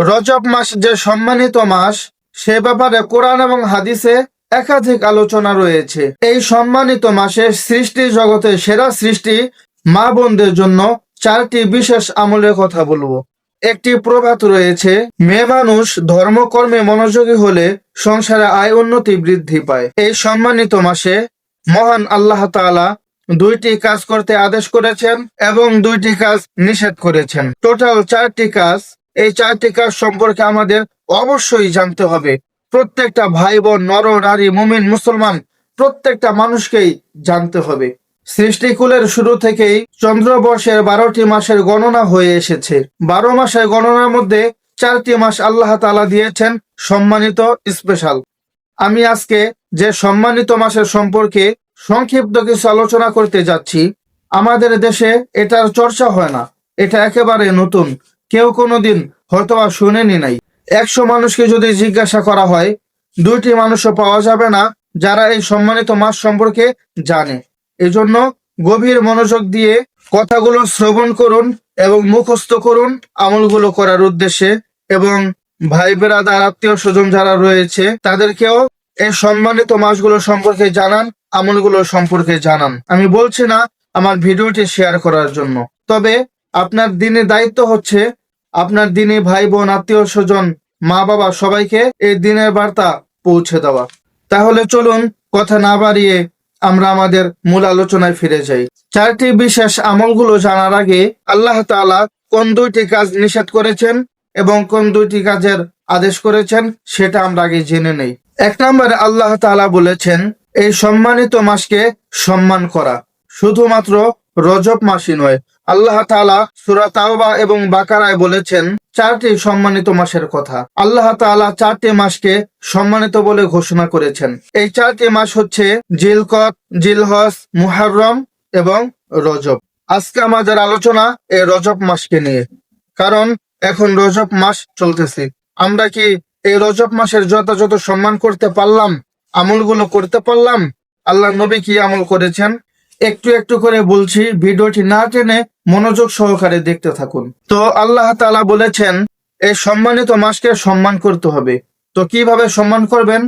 রজব মাস যে সম্মানিত মাস, সে ব্যাপারে কোরআন এবং হাদিসে একাধিক আলোচনা রয়েছে। এই সম্মানিত মাসে সৃষ্টি জগতের সেরা সৃষ্টি মা বোনদের জন্য 4টি বিশেষ আমলের কথা বলবো। একটি প্রবাদ রয়েছে, মেয়ে মানুষ ধর্মকর্মে মনোযোগী হলে সংসারে আয় উন্নতি বৃদ্ধি পায়। এই সম্মানিত মাসে মহান আল্লাহ তাআলা 2টি কাজ করতে আদেশ করেছেন এবং 2টি কাজ নিষেধ করেছেন। টোটাল 4টি কাজ। এই 4টি কাজ সম্পর্কে আমাদের অবশ্যই জানতে হবে। প্রত্যেকটা ভাই বোন, নর নারী, মুমিন, মুসলমান প্রত্যেকটা মানুষকেই জানতে হবে। সৃষ্টিকুলের শুরু থেকেই চন্দ্রবর্ষের 12টি মাসের গণনা হয়ে এসেছে। 12 মাসের গণনার মধ্যে 4টি মাস আল্লাহ তাআলা দিয়েছেন সম্মানিত, স্পেশাল। আমি আজকে যে সম্মানিত মাসের সম্পর্কে সংক্ষিপ্ত কিছু আলোচনা করতে যাচ্ছি। আমাদের দেশে এটার চর্চা হয় না, এটা একেবারে নতুন, কেউ কোনোদিন হয়তোবা শুনেনি নাই। 100 মানুষকে যদি জিজ্ঞাসা করা হয়, 2টি মানুষও পাওয়া যাবে না যারা এই সম্মানিত মাস সম্পর্কে জানে। এজন্য গভীর মনোযোগ দিয়ে কথাগুলো শ্রবণ করুন এবং মুখস্থ করুন আমলগুলো করার উদ্দেশ্যে, এবং ভাই বেরাদার, আত্মীয় স্বজন যারা রয়েছে তাদেরকেও এই সম্মানিত মাসগুলো সম্পর্কে জানান, আমলগুলো সম্পর্কে জানান। আমি বলছি না আমার ভিডিওটি শেয়ার করার জন্য, তবে আপনার দিনের দায়িত্ব হচ্ছে আপনার দিনী ভাই বোন, আত্মীয় স্বজন, মা বাবা সবাইকে এই দিনের বার্তা পৌঁছে দেওয়া। তাহলে চলুন কথা না বাড়িয়ে আমরা আমাদের মূল আলোচনায় ফিরে যাই। 4টি বিশেষ আমলগুলো জানার আগে আল্লাহ তাআলা কোন 2টি কাজ নিষেধ করেছেন এবং কোন 2টি কাজের আদেশ করেছেন সেটা আমরা আগে জেনে নেই। 1 নম্বরে আল্লাহ তাআলা বলেছেন এই সম্মানিত মাসকে সম্মান করা। শুধুমাত্র রজব মাসই নয়, আল্লাহ তাআলা সূরা তাওবা এবং বাকারায় বলেছেন 4টি সম্মানিত মাসের কথা। আল্লাহ তাআলা 4টি মাসকে সম্মানিত বলে ঘোষণা করেছেন। এই 4টি মাস হচ্ছে জিলকদ, জিলহজ, মুহররম এবং রজব। আজকে আমাদের আলোচনা এই রজব মাসকে নিয়ে, কারণ এখন রজব মাস চলতেছে। আমরা কি এই রজব মাসের যথাযথ সম্মান করতে পারলাম? আমলগুলো করতে পারলাম? আল্লাহ নবী কি আমল করেছেন একটু একটু করে বলছি, ভিডিওটি না টেনে মনোযোগ সহকারে দেখতে থাকুন। তো আল্লাহ তাআলা বলেছেন এই সম্মানিত মাসকে সম্মান করতে হবে। তো কিভাবে সম্মান করবেন?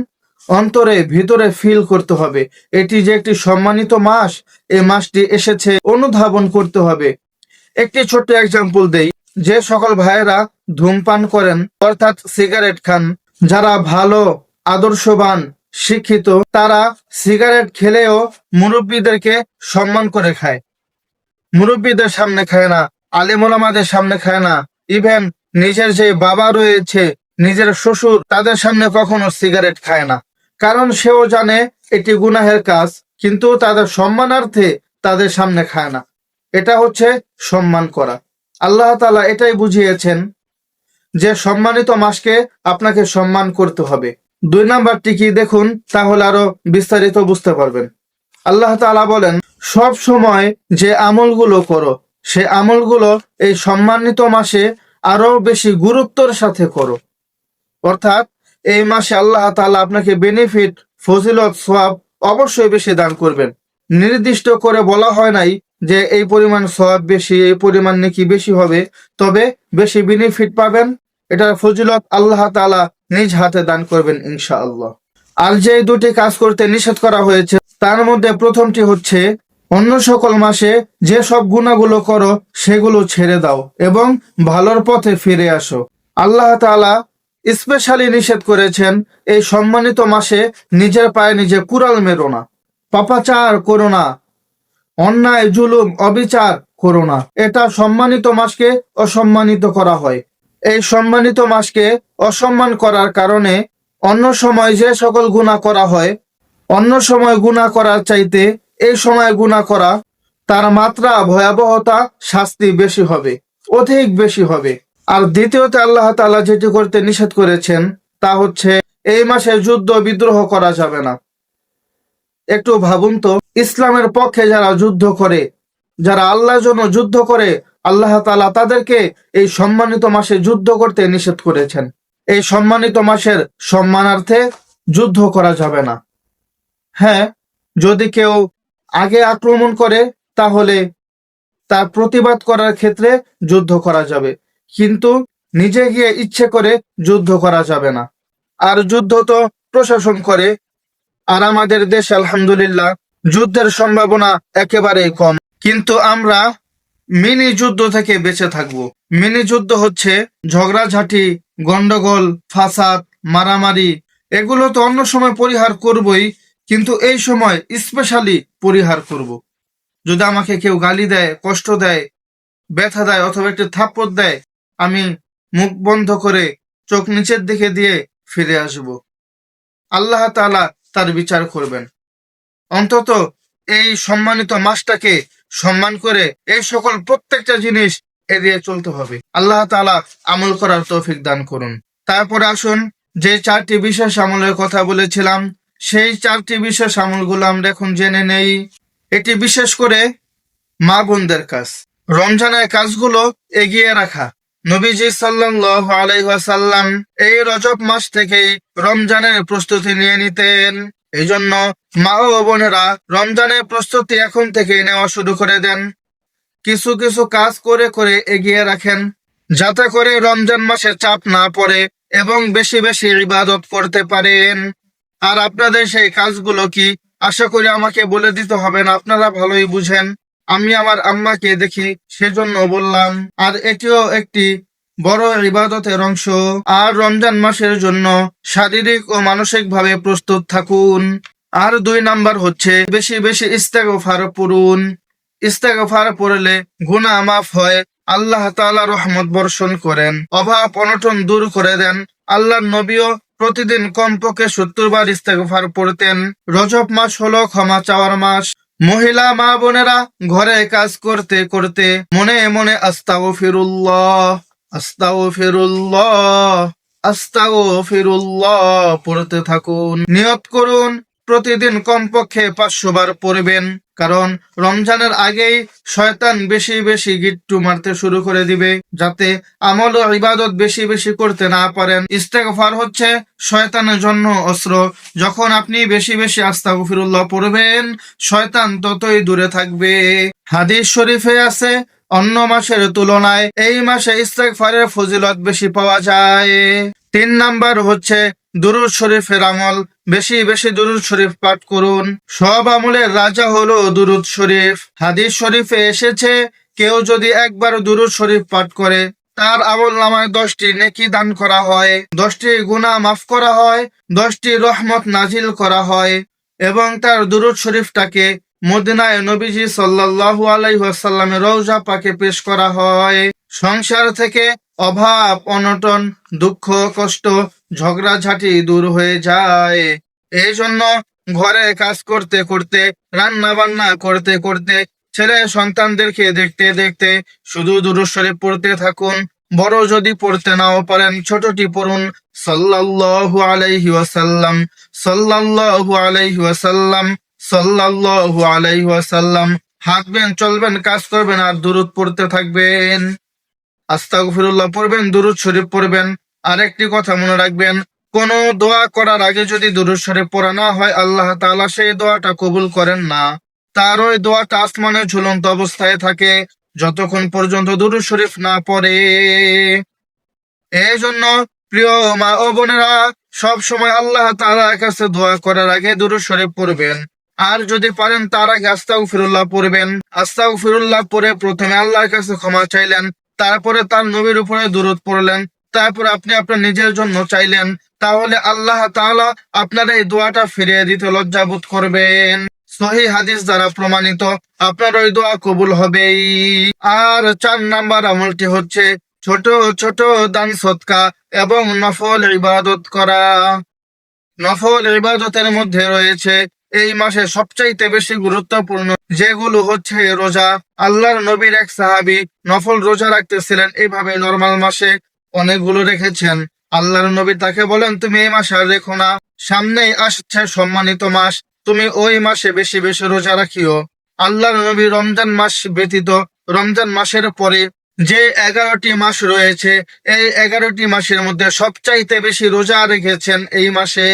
অন্তরে ভিতরে ফিল করতে হবে এটি যে একটি সম্মানিত মাস, এই মাসটি এসেছে অনুধাবন করতে হবে। একটি ছোট্ট এক্সাম্পল দেই। যে সকল ভাইয়েরা ধূমপান করেন অর্থাৎ সিগারেট খান, যারা ভালো, আদর্শবান, শিক্ষিত, তারা সিগারেট খেলেও মুরব্বীদেরকে সম্মান করে খায়। মুরব্বীদের সামনে খায় না, আলেম ওলামাদের সামনে খায় না, ইভেন নিজের যে বাবা রয়েছে, নিজের শ্বশুর, তাদের সামনে কখনো সিগারেট খায় না। কারণ সেও জানে এটি গুনাহের কাজ, কিন্তু তাদের সম্মানার্থে তাদের সামনে খায় না। এটা হচ্ছে সম্মান করা। আল্লাহ তাআলা এটাই বুঝিয়েছেন যে সম্মানিত মাসকে আপনাকে সম্মান করতে হবে। 2 নাম্বারটি কি দেখুন, তাহলে আরো বিস্তারিত বুঝতে পারবেন। আল্লাহ তাআলা বলেন সব সময় যে আমলগুলো করো, সে আমলগুলো এই সম্মানিত মাসে আরো বেশি গুরুত্বের সাথে করো। অর্থাৎ এই মাসে আল্লাহ তাআলা আপনাকে বেনিফিট, ফজিলত, সওয়াব অবশ্যই বেশি দান করবেন। নির্দিষ্ট করে বলা হয় নাই যে এই পরিমাণ সওয়াব বেশি, এই পরিমাণ নেকি বেশি হবে, তবে বেশি বেনিফিট পাবেন, এটার ফজিলত আল্লাহ তাআলা নিজ হাতে দান করবেন ইনশাআল্লাহ। আর যে 2টি কাজ করতে নিষেধ করা হয়েছে তার মধ্যে প্রথমটি হচ্ছে অন্য সকল মাসে যে সব গুনাহগুলো করো সেগুলো ছেড়ে দাও এবং ভালোর পথে ফিরে আসো। আল্লাহ তাআলা স্পেশালি নিষেধ করেছেন এই সম্মানিত মাসে নিজের পায়ে নিজে কুড়াল মেরো না, পাপাচার করো না, অন্যায়, জুলুম, অবিচার করো না। এটা সম্মানিত মাসকে অসম্মানিত করা হয়। এই সম্মানিত মাসকে অসম্মান করার কারণে অন্য সময় যে সকল গুনাহ করা হয়, অন্য সময় গুনাহ করার চাইতে এই সময় গুনাহ করা, তার মাত্রা, ভয়াবহতা, শাস্তি বেশি হবে, অধিক বেশি হবে। আর দ্বিতীয়তে আল্লাহ তাআলা যেটি করতে নিষেধ করেছেন তা হচ্ছে এই মাসে যুদ্ধ বিদ্রোহ করা যাবে না। একটু ভাবুন তো, ইসলামের পক্ষে যারা যুদ্ধ করে, যারা আল্লাহর জন্য যুদ্ধ করে, আল্লাহ তাআলা তাদেরকে এই সম্মানিত মাসে যুদ্ধ করতে নিষেধ করেছেন। এই সম্মানিত মাসের সম্মানার্থে যুদ্ধ করা যাবে না। হ্যাঁ, যদি কেউ আগে আক্রমণ করে তাহলে তার প্রতিবাদ করার ক্ষেত্রে যুদ্ধ করা যাবে, কিন্তু নিজে গিয়ে ইচ্ছে করে যুদ্ধ করা যাবে না। আর যুদ্ধ তো প্রশাসন করে, আর আমাদের দেশে আলহামদুলিল্লাহ যুদ্ধের সম্ভাবনা একেবারেই কম। কিন্তু আমরা মিনি যুদ্ধ থেকে বেঁচে থাকব। মিনি যুদ্ধ হচ্ছে ঝগড়াঝাটি, গন্ডগোল, ফাসাদ, মারামারি, এগুলো তো অন্য সময় পরিহার করবই, কিন্তু এই সময় স্পেশালি পরিহার করব। যদি আমাকে কেউ গালি দেয়, কষ্ট দেয়, ব্যথা দেয় অথবা একটু থাপ্পড় দেয়, আমি মুখ বন্ধ করে চোখ নিচের দিকে দিয়ে ফিরে আসব। আল্লাহ তাআলা তার বিচার করবেন। অন্তত এই সম্মানিত মাসটাকে সম্মান করে এই সকল প্রত্যেকটা জিনিস এড়িয়ে চলতে হবে। আল্লাহ তাআলা আমল করার তৌফিক দান করুন। তারপরে আসুন, যে 4টি বিশেষ আমলের কথা বলেছিলাম, সেই 4টি বিশেষ আমলগুলো আমরা এখন জেনে নেই। এটি বিশেষ করে মা বোনদের কাজ। রমজানের কাজগুলো এগিয়ে রাখা। নবীজি সাল্লাল্লাহু আলাইহি ওয়াসাল্লাম এই রজব মাস থেকেই রমজানের প্রস্তুতি নিয়ে নিতেন। এই জন্য মা ও বোনেরা রমজানের প্রস্তুতি এখন থেকে নেওয়া শুরু করে দেন। কিছু কিছু কাজ করে করে এগিয়ে রাখেন, যাতে করে রমজান মাসে চাপ না পড়ে এবং বেশি বেশি ইবাদত করতে পারেন। আর আপনাদের সেই কাজগুলো কি, আশা করি আমাকে বলে দিতে হবে না, আপনারা ভালোই বুঝেন। আমি আমার আম্মাকে দেখি, সেজন্য বললাম। আর এটিও একটি বড় ইবাদতের অংশ। আর রমজান মাসের জন্য শারীরিক ও মানসিক ভাবে প্রস্তুত থাকুন। আর 2 নাম্বার হচ্ছে বেশি বেশি ইস্তেগফার পড়ুন। ইস্তেগফার পড়লে গুনাহ মাফ হয়, আল্লাহ তাআলা রহমত বর্ষণ করেন, অভাব অনটন দূর করে দেন। আল্লাহর নবীও প্রতিদিন কমপক্ষে 70 বার ইস্তেগফার পড়তেন। রজব মাস হলো ক্ষমা চাওয়ার মাস। মহিলা মা বোনেরা ঘরে কাজ করতে করতে মনে মনে আস্তাগফিরুল্লাহ, আস্তাগফিরুল্লাহ, আস্তাগফিরুল্লাহ পড়তে থাকুন। নিয়ত করুন প্রতিদিন কমপক্ষে 500 বার পড়বেন, কারণ রমজানের আগেই শয়তান বেশি বেশি গিট্টু মারতে শুরু করে দিবে, যাতে আমল ও ইবাদত বেশি বেশি করতে না পারেন। ইস্তেগফার হচ্ছে শয়তানের জন্য অস্ত্র। যখন আপনি বেশি বেশি আস্তাগফিরুল্লাহ পড়বেন, শয়তান ততই দূরে থাকবে। হাদিস শরীফে আছে, অন্য মাসের তুলনায় এই মাসে ইস্তেগফারের ফজিলত বেশি পাওয়া যায়। 3 নাম্বার হচ্ছে দুরূদ শরীফের আমল। বেশি বেশি দুরূদ শরীফ পাঠ করুন। সব আমলের রাজা হলো দুরূদ শরীফ। হাদিস শরীফে এসেছে, কেউ যদি একবার দুরূদ শরীফ পাঠ করে, তার আমলনামায় 10টি নেকি দান করা হয়, 10টি গুনাহ মাফ করা হয়, 10টি রহমত নাজিল করা হয়, এবং তার দুরূদ শরীফটাকে মদিনায় নবীজি সাল্লাল্লাহু আলাইহি ওয়াসাল্লামের রওজা পাকে পেশ করা হয়। সংসার থেকে অভাব অনটন, দুঃখ কষ্ট, ঝগড়াঝাটি দূর হয়ে যায়। এই জন্য ঘরে কাজ করতে করতে, রান্না বান্না করতে করতে, ছেলে সন্তানদেরকে দেখতে দেখতে শুধু দুরূদ শরীফ পড়তে থাকুন। বড় যদি পড়তে নাও পারেন, ছোটটি পড়ুন। সাল্লাল্লাহু আলাইহি ওয়াসাল্লাম, সাল্লাল্লাহু আলাইহি ওয়াসাল্লাম, সাল্লাল্লাহু আলাইহি ওয়াসাল্লাম। হাঁটবেন, চলবেন, কাজ করবেন আর দুরূদ পড়তে থাকবেন। আস্তাগফিরুল্লাহ পড়বেন, দুরূদ শরীফ পড়বেন। আরেকটি কথা মনে রাখবেন, কোন দোয়া করার আগে যদি দুরূদ শরীফ পড়া না হয়, আল্লাহ তাআলা সেই দোয়াটা কবুল করেন না। তার ওই দোয়াটা আসমানে ঝুলন্ত অবস্থায় থাকে যতক্ষণ পর্যন্ত দুরূদ শরীফ না পড়ে। এই জন্য প্রিয় মা ও বোনেরা, সব সময় আল্লাহ তাআলার কাছে দোয়া করার আগে দুরূদ শরীফ পড়বেন। আর যদি পারেন তার আগে আস্তাগফিরুল্লাহ পড়বেন। আস্তাগফিরুল্লাহ পড়ে প্রথমে আল্লাহর কাছে ক্ষমা চাইলেন, তারপরে তার নবীর উপরে দুরূদ পড়লেন, তারপর আপনি আপনার নিজের জন্য চাইলেন। তাহলে আল্লাহ তাআলা আপনার এই দোয়াটা ফিরিয়ে দিতে লজ্জাবোধ করবেন। সহিহ হাদিস দ্বারা প্রমাণিত, আপনার ওই দোয়া কবুল হবেই। আর 4 নাম্বার আমলটি হচ্ছে ছোট ছোট দান সদকা এবং নফল ইবাদত করা। নফল ইবাদতের মধ্যে রয়েছে এই মাসে সবচাইতে বেশি গুরুত্বপূর্ণ, যেগুলো হচ্ছে রোজা। আল্লাহর নবীর এক সাহাবী নফল রোজা রাখতেছিলেন, এইভাবে নরমাল মাসে অনেকগুলো রেখেছেন। আল্লাহর নবী তাকে বলেন, তুমি এই মাসে আর রেখো না, সামনেই আসছে সম্মানিত মাস, তুমি ওই মাসে বেশি বেশি রোজা রাখিও। আল্লাহর নবী রমজান মাস ব্যতীত রমজান মাসের পরে যে 11টি মাস রয়েছে, এই 11টি মাসের মধ্যে সবচাইতে বেশি রোজা রেখেছেন এই মাসে।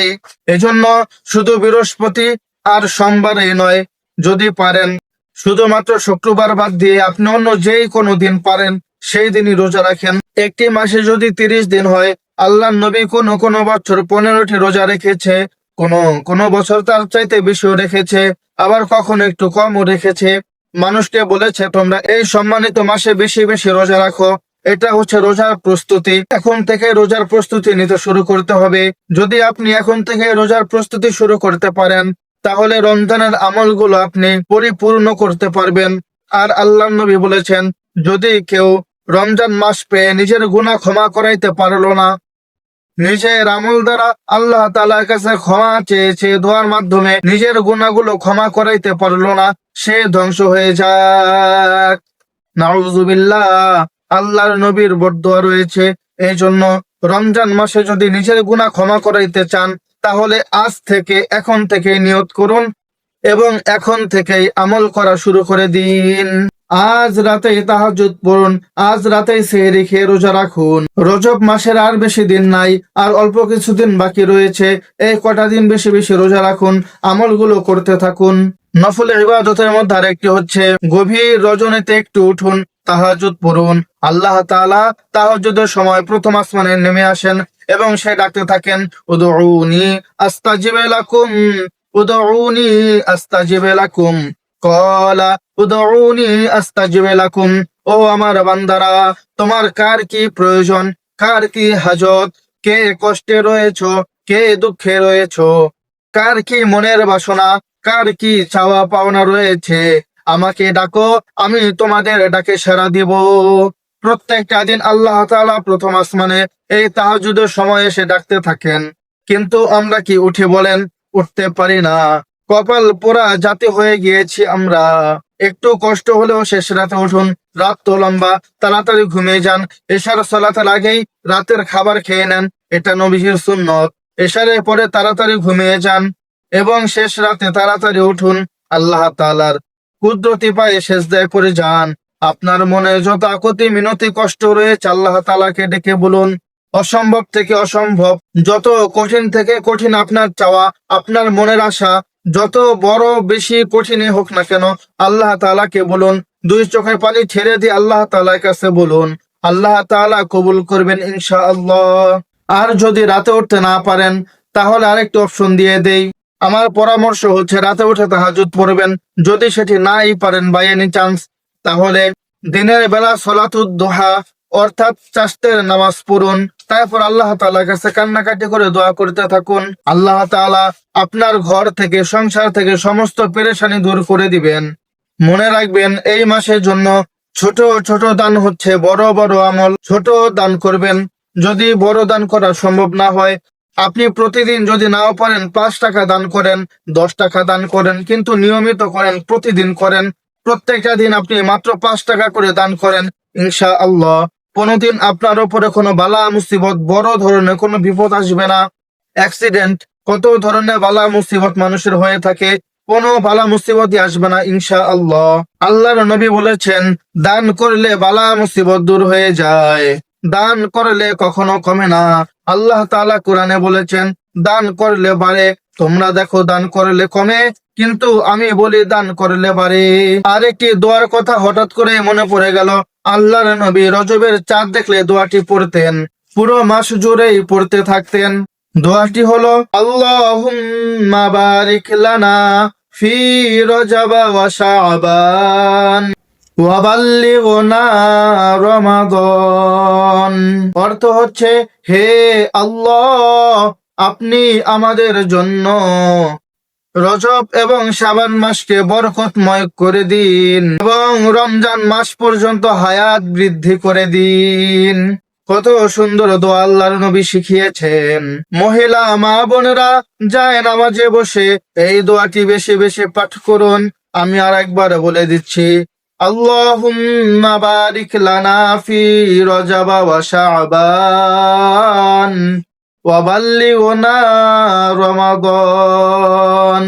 এজন্য শুধু বৃহস্পতি আর সোমবারে নয়, যদি পারেন শুধুমাত্র শুক্রবার বাদ দিয়ে আপনি অন্য যেই কোনো দিন পারেন সেই দিনই রোজা রাখেন। একটি মাসে যদি 30 দিন হয়, আল্লাহর নবী কোনো কোনো বছর 15টি রোজা রেখেছে, কোনো কোনো বছর তার চাইতে বেশিও রেখেছে, আবার কখনো একটু কমও রেখেছে। মানুষকে বলেছে তোমরা এই সম্মানিত মাসে বেশি বেশি রোজা রাখো। এটা হচ্ছে রোজার প্রস্তুতি। এখন থেকে রোজার প্রস্তুতি নিতে শুরু করতে হবে। যদি আপনি এখন থেকে রোজার প্রস্তুতি শুরু করতে পারেন, তাহলে রমজানের আমলগুলো আপনি পরিপূর্ণ করতে পারবেন। আর আল্লাহর নবী বলেছেন, যদি কেউ রমজান মাস পেয়ে নিজের গুনাহ ক্ষমা করাইতে পারলো না, নিজের আমল দ্বারা আল্লাহ তাআলার কাছে ক্ষমা চেয়েছে, দোয়ার মাধ্যমে নিজের গুনাহগুলো ক্ষমা করাইতে পারলো না, সে ধ্বংস হয়ে যাক। নাউযুবিল্লাহ। আল্লাহর নবীর বদদোয়া রয়েছে। এই জন্য রমজান মাসে যদি নিজের গুনাহ ক্ষমা করাইতে চান, তাহলে আজ থেকে এখন থেকে নিয়ত করুন এবং এখন থেকেই আমল করা শুরু করে দিন। আজ রাতেই তাহাজ্জুদ পড়ুন, আজ রাতেই সেহরি খেয়ে রোজা রাখুন। রজব মাসের আর বেশি দিন নাই, আর অল্প কিছুদিন বাকি রয়েছে। এই কটা দিন বেশি বেশি রোজা রাখুন, আমলগুলো করতে থাকুন। নফল ইবাদতের মধ্যে আরেকটি হচ্ছে গভীর রজনীতে একটু উঠুন, তাহাজ্জুদ পড়ুন। আল্লাহ তাআলা তাহাজ্জুদের সময় প্রথম আসমানে নেমে আসেন এবং সে ডাকতে থাকেন, উদউনি আস্তাজিব লাকুম, উদউনি আস্তাজিব লাকুম, ক্বালা উদউনি আস্তাজিব লাকুম। ও আমার বান্দারা, তোমার কার কি প্রয়োজন, কার কি হাজত, কে কষ্টে রয়েছো, কে দুঃখে রয়েছো, কার কি মনের বাসনা, কার কি চাওয়া পাওনা রয়েছে, আমাকে ডাকো, আমি তোমাদের ডাকে সাড়া দিব। প্রত্যেকটা দিন আল্লাহ তাআলা প্রথম আসমানে এই তাহাজ্জুদের সময় এসে ডাকতে থাকেন, কিন্তু আমরা কি উঠে বলেন? উঠতে পারি না। কপাল পোড়া জাতি হয়ে গিয়েছি আমরা। একটু কষ্ট হলেও শেষ রাতে উঠুন, রাত তো লম্বা, তাড়াতাড়ি ঘুমিয়ে যান। এশার সালাতের আগেই রাতের খাবার খেয়ে নেন, এটা নবীজির সুন্নত। এশারের পরে তাড়াতাড়ি ঘুমিয়ে যান এবং শেষ রাতে তাড়াতাড়ি উঠুন। আল্লাহ তাআলার কুদরতি পায়ে সেজদায় পড়ে যান। আপনার মনে যত আকুতি মিনতি কষ্ট রয়েছে, আল্লাহ তাআলাকে ডেকে বলুন। অসম্ভব থেকে অসম্ভব, যত কঠিন থেকে কঠিন আপনার চাওয়া, আপনার মনের আশা, যত বড় বেশি কঠিনই হোক না কেন, আল্লাহ তাআলাকে বলুন। দুই চোখের পানি ছেড়ে দিয়ে আল্লাহ তাআলার কাছে বলুন। আল্লাহ তাআলা কবুল করবেন ইনশাআল্লাহ। আর যদি রাতে উঠতে না পারেন, তাহলে আরেকটি অপশন দিয়ে দেই। আমার পরামর্শ হচ্ছে রাতে উঠে তাহাজ্জুদ পড়বেন। যদি সেটি নাই পারেন বাই এনি চান্স, তাহলে দিনের বেলা সলাতুদ দুহা অর্থাৎ চাষতের নামাজ পড়ুন। তারপর আল্লাহ তাআলার কাছে কান্নাকাটি করে দোয়া করতে থাকুন। আল্লাহ তাআলা আপনার ঘর থেকে, সংসার থেকে সমস্ত পেরেশানি দূর করে দিবেন। মনে রাখবেন, এই মাসের জন্য ছোট ছোট দান হচ্ছে বড় বড় আমল। ছোট দান করবেন। যদি বড় দান করা সম্ভব না হয়, আপনি প্রতিদিন যদি নাও পারেন 5 টাকা দান করেন, 10 টাকা দান করেন, কিন্তু নিয়মিত করেন, প্রতিদিন করেন। প্রত্যেকটা দিন আপনি মাত্র 5 টাকা করে দান করেন, ইনশাআল্লাহ কোনোদিন আপনার উপরে কোনো বালা মুসিবত, বড় ধরনের কোনো বিপদ আসবে না। অ্যাক্সিডেন্ট, কত ধরনের বালা মুসিবত মানুষের হয়ে থাকে, কোনো বালা মুসিবতই আসবে না ইনশাআল্লাহ। আল্লাহর নবী বলেছেন, দান করলে বালা মুসিবত দূর হয়ে যায়, দান করলে কখনো কমে না। আল্লাহ তাআলা কোরআনে বলেছেন, দান করলে বাড়ে। তোমরা দেখো দান করলে কমে, কিন্তু আমি বলি দান করলে বাড়ে। আরেকটি দোয়ার কথা হঠাৎ করে মনে পড়ে গেল। আল্লাহর নবী রজবের চাঁদ দেখলে দোয়াটি পড়তেন, পুরো মাস জুড়েই পড়তে থাকতেন। দোয়াটি হলো, আল্লাহুম্মা বারিক লানা ফি রজব ওয়া শাবান ওয়া বাল্লিগনা রমাদান। অর্থ হচ্ছে, হে আল্লাহ, আপনি আমাদের জন্য রজব এবং শাবান মাসকে বরকতময় করে দিন এবং রমজান মাস পর্যন্ত হায়াত বৃদ্ধি করে দিন। কত সুন্দর দোয়া আল্লাহর নবী শিখিয়েছেন। মহিলা মা বোনেরা যায় নামাজে বসে এই দোয়াটি বেশি বেশি পাঠ করুন। আমি আর একবার বলে দিচ্ছি, আল্লাহুম্মা বারিক লানা ফি রজব ওয়া শাবান ওয়া বাল্লিগনা রমাদান।